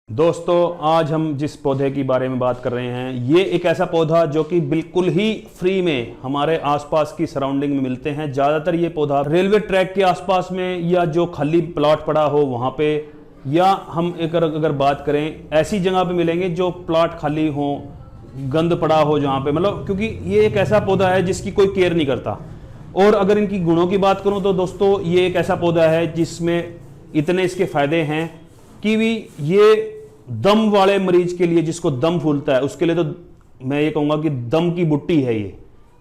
दोस्तों, आज हम जिस पौधे की बारे में बात कर रहे हैं, ये एक ऐसा पौधा जो कि बिल्कुल ही फ्री में हमारे आसपास की सराउंडिंग में मिलते हैं। ज़्यादातर ये पौधा रेलवे ट्रैक के आसपास में या जो खाली प्लॉट पड़ा हो वहाँ पे, या हम एक अगर बात करें ऐसी जगह पे मिलेंगे जो प्लॉट खाली हो, गंद पड़ा हो जहाँ पे, मतलब क्योंकि ये एक ऐसा पौधा है जिसकी कोई केयर नहीं करता। और अगर इनकी गुणों की बात करूँ तो दोस्तों, ये एक ऐसा पौधा है जिसमें इतने इसके फायदे हैं कि भी ये दम वाले मरीज के लिए, जिसको दम फूलता है उसके लिए, तो मैं ये कहूंगा कि दम की बुट्टी है ये,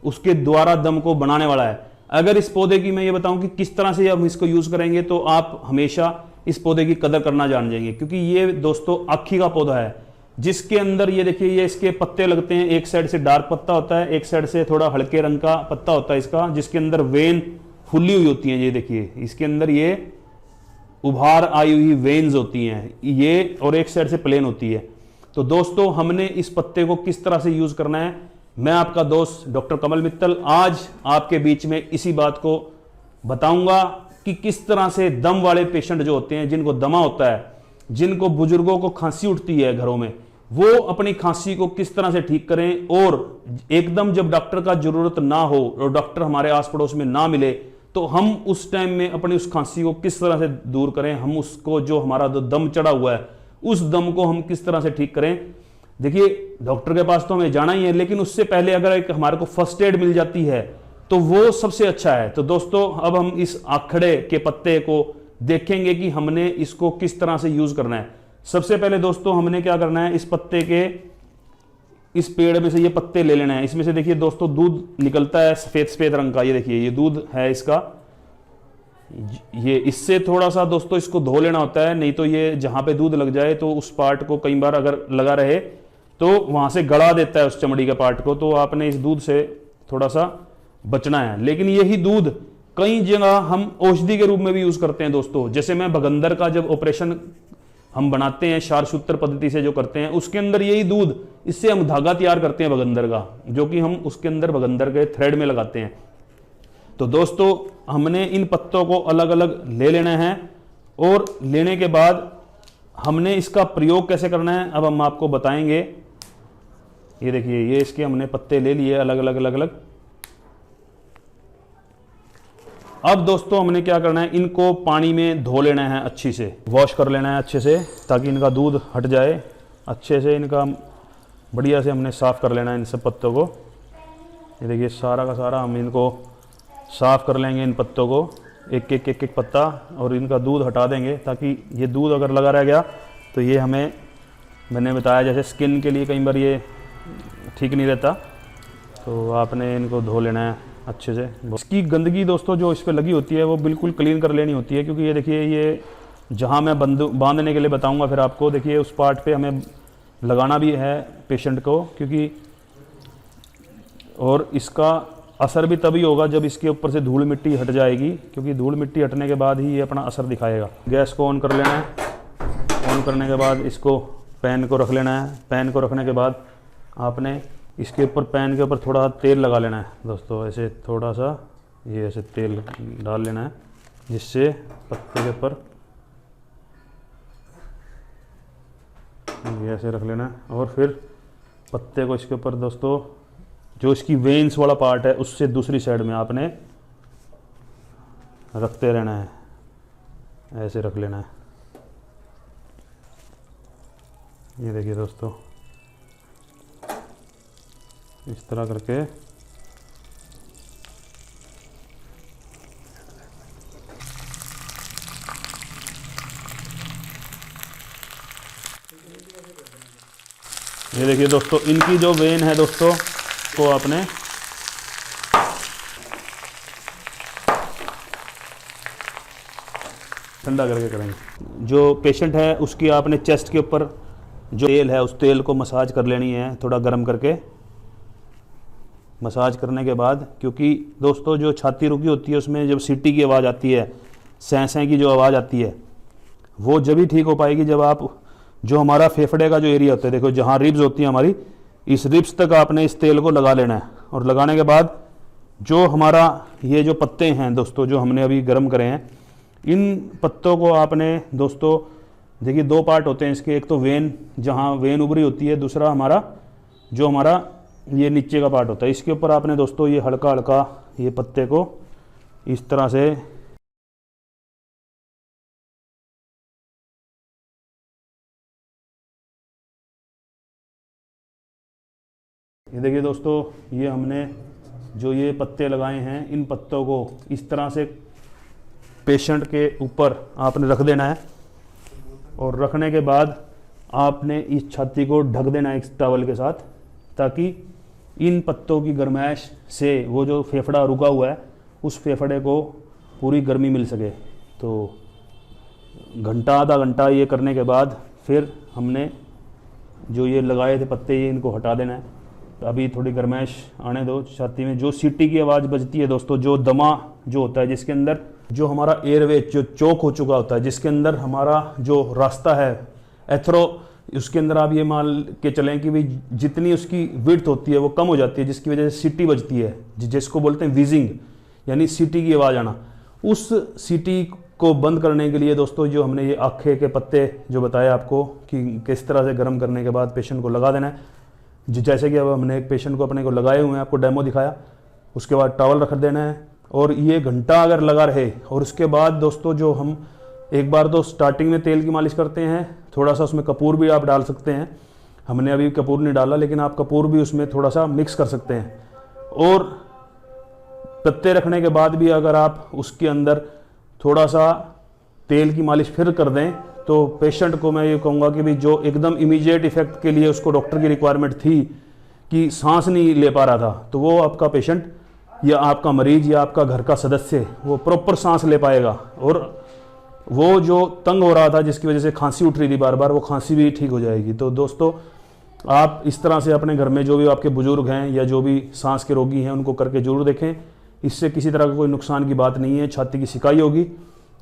उसके द्वारा दम को बनाने वाला है। अगर इस पौधे की मैं ये बताऊं कि किस तरह से हम इसको यूज करेंगे तो आप हमेशा इस पौधे की कदर करना जान जाएंगे, क्योंकि ये दोस्तों आखी का पौधा है जिसके अंदर ये देखिए, ये इसके पत्ते लगते हैं। एक साइड से डार्क पत्ता होता है, एक साइड से थोड़ा हल्के रंग का पत्ता होता है इसका, जिसके अंदर वेन फुली हुई होती है। ये देखिए इसके अंदर ये उभार आई हुई वेन्स होती हैं ये, और एक साइड से प्लेन होती है। तो दोस्तों, हमने इस पत्ते को किस तरह से यूज करना है, मैं आपका दोस्त डॉक्टर कमल मित्तल आज आपके बीच में इसी बात को बताऊंगा कि किस तरह से दम वाले पेशेंट जो होते हैं, जिनको दमा होता है, जिनको बुजुर्गों को खांसी उठती है घरों में, वो अपनी खांसी को किस तरह से ठीक करें, और एकदम जब डॉक्टर का जरूरत ना हो और डॉक्टर हमारे आस पड़ोस में ना मिले तो हम उस टाइम में अपनी उस खांसी को किस तरह से दूर करें। हम उसको, जो हमारा दम चढ़ा हुआ है, उस दम को हम किस तरह से ठीक करें। देखिए, डॉक्टर के पास तो हमें जाना ही है, लेकिन उससे पहले अगर एक हमारे को फर्स्ट एड मिल जाती है तो वो सबसे अच्छा है। तो दोस्तों, अब हम इस आखड़े के पत्ते को देखेंगे कि हमने इसको किस तरह से यूज करना है। सबसे पहले दोस्तों, हमने क्या करना है, इस पत्ते के, इस पेड़ में से ये पत्ते ले लेना है। इसमें से देखिए दोस्तों, दूध निकलता है सफेद सफेद रंग का। ये देखिए, ये दूध है इसका। ये इससे थोड़ा सा दोस्तों इसको धो लेना होता है, नहीं तो ये जहां पे दूध लग जाए तो उस पार्ट को कई बार अगर लगा रहे तो वहां से गला देता है उस चमड़ी के पार्ट को। तो आपने इस दूध से थोड़ा सा बचना है। लेकिन यही दूध कई जगह हम औषधि के रूप में भी यूज करते हैं दोस्तों। जैसे मैं भगंदर का जब ऑपरेशन हम बनाते हैं क्षारसूत्र पद्धति से जो करते हैं, उसके अंदर यही दूध, इससे हम धागा तैयार करते हैं भगंदर का, जो कि हम उसके अंदर भगंदर के थ्रेड में लगाते हैं। तो दोस्तों, हमने इन पत्तों को अलग अलग ले लेना है, और लेने के बाद हमने इसका प्रयोग कैसे करना है अब हम आपको बताएंगे। ये देखिए, ये इसके हमने पत्ते ले लिए अलग अलग अलग अलग। अब दोस्तों, हमने क्या करना है, इनको पानी में धो लेना है, अच्छी से वॉश कर लेना है अच्छे से, ताकि इनका दूध हट जाए अच्छे से। इनका बढ़िया से हमने साफ़ कर लेना है इन सब पत्तों को। ये देखिए, सारा का सारा हम इनको साफ़ कर लेंगे, इन पत्तों को एक एक एक एक पत्ता, और इनका दूध हटा देंगे, ताकि ये दूध अगर लगा रह गया तो ये हमें, मैंने बताया जैसे स्किन के लिए कई बार ये ठीक नहीं रहता, तो आपने इनको धो लेना है अच्छे से। इसकी गंदगी दोस्तों जो इस पर लगी होती है वो बिल्कुल क्लीन कर लेनी होती है, क्योंकि ये देखिए, ये जहाँ मैं बांधने के लिए बताऊंगा फिर आपको, देखिए उस पार्ट पे हमें लगाना भी है पेशेंट को, क्योंकि और इसका असर भी तभी होगा जब इसके ऊपर से धूल मिट्टी हट जाएगी, क्योंकि धूल मिट्टी हटने के बाद ही ये अपना असर दिखाएगा। गैस को ऑन कर लेना है। ऑन करने के बाद इसको, पैन को रख लेना है। पैन को रखने के बाद आपने इसके ऊपर, पैन के ऊपर थोड़ा तेल लगा लेना है दोस्तों, ऐसे थोड़ा सा, ये ऐसे तेल डाल लेना है, जिससे पत्ते के ऊपर ये ऐसे रख लेना है। और फिर पत्ते को इसके ऊपर दोस्तों, जो इसकी वेन्स वाला पार्ट है उससे दूसरी साइड में आपने रखते रहना है, ऐसे रख लेना है। ये देखिए दोस्तों, इस तरह करके ये देखिए दोस्तों, इनकी जो वेन है दोस्तों को आपने ठंडा करके करेंगे। जो पेशेंट है उसकी आपने चेस्ट के ऊपर जो तेल है उस तेल को मसाज कर लेनी है, थोड़ा गर्म करके। मसाज करने के बाद, क्योंकि दोस्तों जो छाती रुकी होती है उसमें जब सीटी की आवाज़ आती है, सैं सैं की जो आवाज़ आती है, वो जब ही ठीक हो पाएगी जब आप, जो हमारा फेफड़े का जो एरिया होता है, देखो जहाँ रिब्स होती है हमारी, इस रिब्स तक आपने इस तेल को लगा लेना है। और लगाने के बाद जो हमारा ये जो पत्ते हैं दोस्तों, जो हमने अभी गर्म करे हैं, इन पत्तों को आपने दोस्तों देखिए दो पार्ट होते हैं इसके, एक तो वेन, जहाँ वेन उभरी होती है, दूसरा हमारा जो हमारा ये नीचे का पार्ट होता है। इसके ऊपर आपने दोस्तों ये हल्का हल्का ये पत्ते को इस तरह से ये देखिए दोस्तों, ये हमने जो ये पत्ते लगाए हैं, इन पत्तों को इस तरह से पेशेंट के ऊपर आपने रख देना है और रखने के बाद आपने इस छाती को ढक देना है इस टॉवल के साथ, ताकि इन पत्तों की गर्माइश से वो जो फेफड़ा रुका हुआ है उस फेफड़े को पूरी गर्मी मिल सके। तो घंटा आधा घंटा ये करने के बाद फिर हमने जो ये लगाए थे पत्ते, ये इनको हटा देना है। तो अभी थोड़ी गर्माइश आने दो छाती में। जो सीटी की आवाज़ बजती है दोस्तों, जो दमा जो होता है, जिसके अंदर जो हमारा एयरवे जो चौक हो चुका होता है, जिसके अंदर हमारा जो रास्ता है एथरो, उसके अंदर आप ये मान के चलें कि भाई जितनी उसकी विड्थ होती है वो कम हो जाती है, जिसकी वजह से सीटी बजती है, जिसको बोलते हैं विजिंग, यानी सीटी की आवाज़ आना। उस सीटी को बंद करने के लिए दोस्तों जो हमने ये आखे के पत्ते जो बताया आपको कि किस तरह से गर्म करने के बाद पेशेंट को लगा देना है, जैसे कि अब हमने एक पेशेंट को अपने को लगाए हुए हैं, आपको डेमो दिखाया। उसके बाद टॉवल रख देना है और ये घंटा अगर लगा रहे, और उसके बाद दोस्तों जो हम एक बार तो स्टार्टिंग में तेल की मालिश करते हैं, थोड़ा सा उसमें कपूर भी आप डाल सकते हैं। हमने अभी कपूर नहीं डाला, लेकिन आप कपूर भी उसमें थोड़ा सा मिक्स कर सकते हैं। और पत्ते रखने के बाद भी अगर आप उसके अंदर थोड़ा सा तेल की मालिश फिर कर दें, तो पेशेंट को मैं ये कहूँगा कि भाई जो एकदम इमीडिएट इफेक्ट के लिए उसको डॉक्टर की रिक्वायरमेंट थी कि सांस नहीं ले पा रहा था, तो वो आपका पेशेंट या आपका मरीज या आपका घर का सदस्य वो प्रॉपर सांस ले पाएगा। और वो जो तंग हो रहा था, जिसकी वजह से खांसी उठ रही थी बार बार, वो खांसी भी ठीक हो जाएगी। तो दोस्तों आप इस तरह से अपने घर में जो भी आपके बुजुर्ग हैं या जो भी सांस के रोगी हैं उनको करके जरूर देखें। इससे किसी तरह का कोई नुकसान की बात नहीं है, छाती की सिकाई होगी।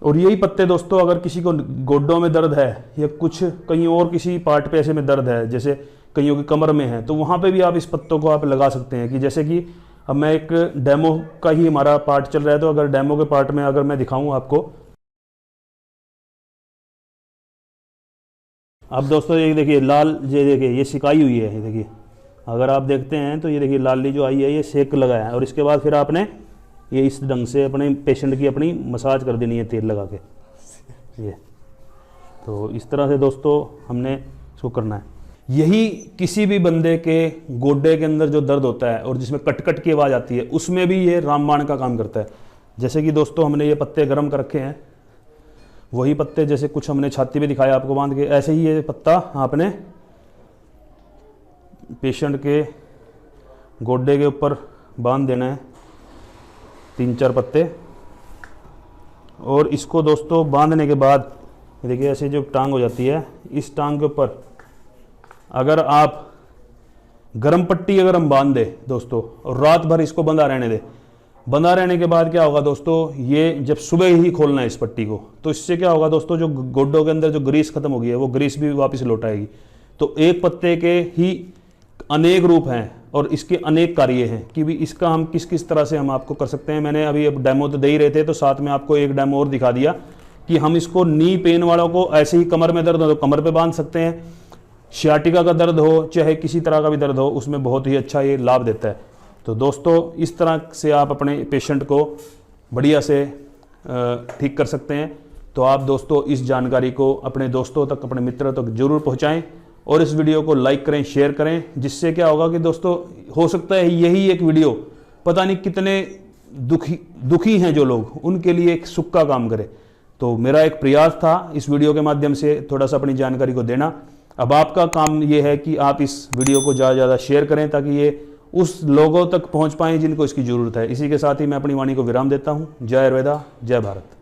और यही पत्ते दोस्तों अगर किसी को गोड्डों में दर्द है या कुछ कहीं और किसी पार्ट पे ऐसे में दर्द है, जैसे कईयों की कमर में है, तो वहाँ पे भी आप इस पत्तों को आप लगा सकते हैं। कि जैसे कि अब मैं एक डेमो का ही हमारा पार्ट चल रहा है, तो अगर डेमो के पार्ट में अगर मैं दिखाऊं आपको, अब दोस्तों ये देखिए लाल, ये देखिए ये सिकाई हुई है, ये देखिए अगर आप देखते हैं तो ये देखिए लाली जो आई है ये सेक लगाया है। और इसके बाद फिर आपने ये इस ढंग से अपने पेशेंट की अपनी मसाज कर देनी है तेल लगा के। ये तो इस तरह से दोस्तों हमने इसको करना है। यही किसी भी बंदे के गोड्डे के अंदर जो दर्द होता है और जिसमें कट कट की आवाज़ आती है, उसमें भी ये रामबाण का काम करता है। जैसे कि दोस्तों हमने ये पत्ते गर्म कर रखे हैं, वही पत्ते जैसे कुछ हमने छाती पे दिखाया आपको बांध के, ऐसे ही ये पत्ता आपने पेशेंट के गोड्डे के ऊपर बांध देना है, 3-4 पत्ते। और इसको दोस्तों बांधने के बाद देखिए ऐसे जो टांग हो जाती है, इस टांग के ऊपर अगर आप गर्म पट्टी अगर हम बांध दें दोस्तों और रात भर इसको बंधा रहने दें, बंधा रहने के बाद क्या होगा दोस्तों, ये जब सुबह ही खोलना है इस पट्टी को, तो इससे क्या होगा दोस्तों, जो गोड्डों के अंदर जो ग्रीस खत्म हो गई है वो ग्रीस भी वापस लौट आएगी। तो एक पत्ते के ही अनेक रूप हैं और इसके अनेक कार्य हैं कि भी इसका हम किस किस तरह से हम आपको कर सकते हैं। मैंने अभी अब डेमो तो दे ही रहे थे, तो साथ में आपको एक डेमो और दिखा दिया कि हम इसको नी पेन वालों को ऐसे ही कमर में दर्द हो तो कमर पे बांध सकते हैं, शियाटिका का दर्द हो चाहे किसी तरह का भी दर्द हो, उसमें बहुत ही अच्छा ये लाभ देता है। तो दोस्तों इस तरह से आप अपने पेशेंट को बढ़िया से ठीक कर सकते हैं। तो आप दोस्तों इस जानकारी को अपने दोस्तों तक, अपने मित्रों तक जरूर पहुंचाएं और इस वीडियो को लाइक करें, शेयर करें, जिससे क्या होगा कि दोस्तों हो सकता है यही एक वीडियो पता नहीं कितने दुखी हैं जो लोग, उनके लिए एक सुख का काम करे। तो मेरा एक प्रयास था इस वीडियो के माध्यम से थोड़ा सा अपनी जानकारी को देना। अब आपका काम ये है कि आप इस वीडियो को ज़्यादा से ज़्यादा शेयर करें ताकि ये उस लोगों तक पहुंच पाएं जिनको इसकी ज़रूरत है। इसी के साथ ही मैं अपनी वाणी को विराम देता हूं। जय आयुर्वेदा, जय भारत।